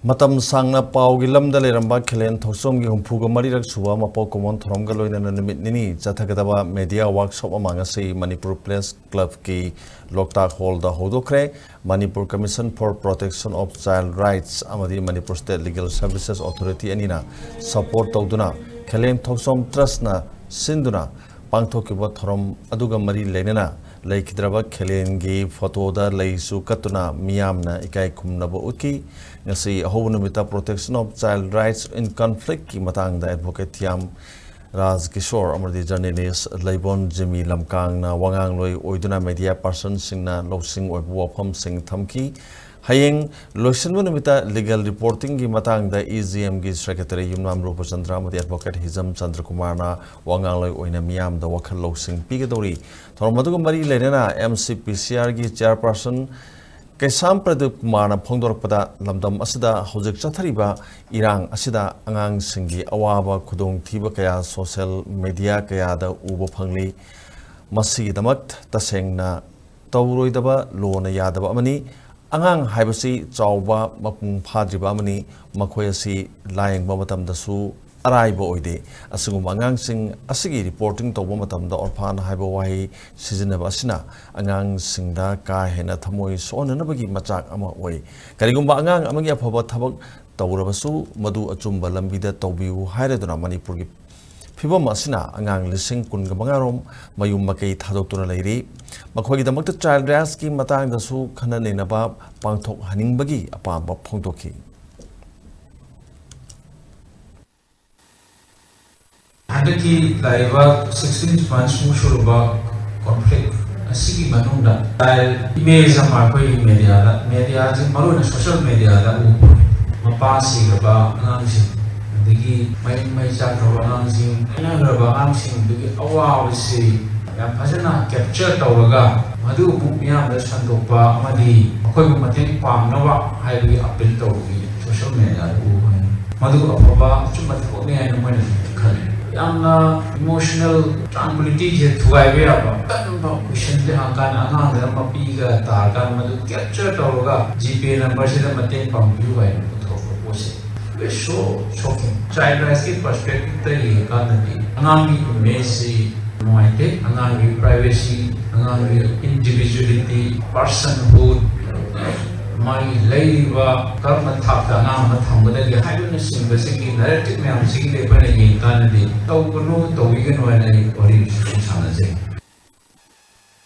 Matam sangna pau gilam da leramba khelen thosom gi humpu ga marirak suwa mapo common thorom ga loina na nimit nini chathagadaba media workshop amanga sei Manipur Place Club ki Loktak Hall da hodokre Manipur Commission for Protection of Child Rights amadi Manipur State Legal Services Authority anina support tawduna khelen thosom trust na sinduna pangthokiba thorom aduga mari lenena Laikidraba Kelengi photo da Laisu Katuna Miamna Ikai Kumnaba Uki Nasi Ahobunumita Protection of Child Rights in Conflict Ki Matang da Advocate Yam Raz Kishore Amadi journalist Laibon Jimmy Lamkang na Wangang Loi Oiduna media person Singna Losing Wapham Sing Thamki Haying Loisinunumita legal reporting ki matang da EGM ki secretary Yumnam Rupa Chandra Amadi advocate Hizam Chandra Kumar na Wangang Loi Oina Miam da Wakal Losing Pigadori Thormadu Mari Lenena Mcpcr ki chairperson Kesam Pradeep Kumar na Phongdorpada Lamdam Asida Hojik Chathariba Irang Asida Angang Singi Awaba Kudong Thiba Kaya social media Kaya da Ubo Phangli Masi Damat Tasengna Tauroidaba Lona Yadaba Amani Angang haibasi chawba mapung phadriba amani makhoi asi laing ba matam da su arai ba oide asugum angang sing asigi reporting to ba matam da orphan haiba wahi sizina ba asina angang singda ka hena thamoi sonana bagi machak ama oi karigumba angang amagi afaba thabak tawrabasu madu achumba lambida tawbiu haireduna Manipur gi Fibam asina angang lising kun ga mangarom mayum makai thadoktura leiri makhoi da makta child rights ki matang da su khana nena ba pangthok haning bagi apa ba phongtokhi Hadaki laiva 16 months mu shurba conflict asigi manunda image ama koi media ji maru na social media da mapasi ba angang Digi may chakra angang inagara angang digi awawisi yang pasana capture tauraga madu buknya melasan dopa amadi akoi bumatin pam nawa hai bagi apel taugi social media madu apa cuma thokne ai namai khale yamna emotional tranquility je thuai be apa kan ba question le akan angang da mapi ga tar kan madu capture tauraga gp number se da matin pam view ai thokose It's so shocking. Child rights की perspective तो ये कहना थी अंगांग की image से नुआइते अंगांग की privacy अंगांग की individuality personhood मारी लाइवा कर्म थापता अंगांग मत हम बदल के हाइलो ने सिंबल से की narrative में हम सिंगले पर ये कहना थी तो करो तो वीगन वाले और ये सुशांत से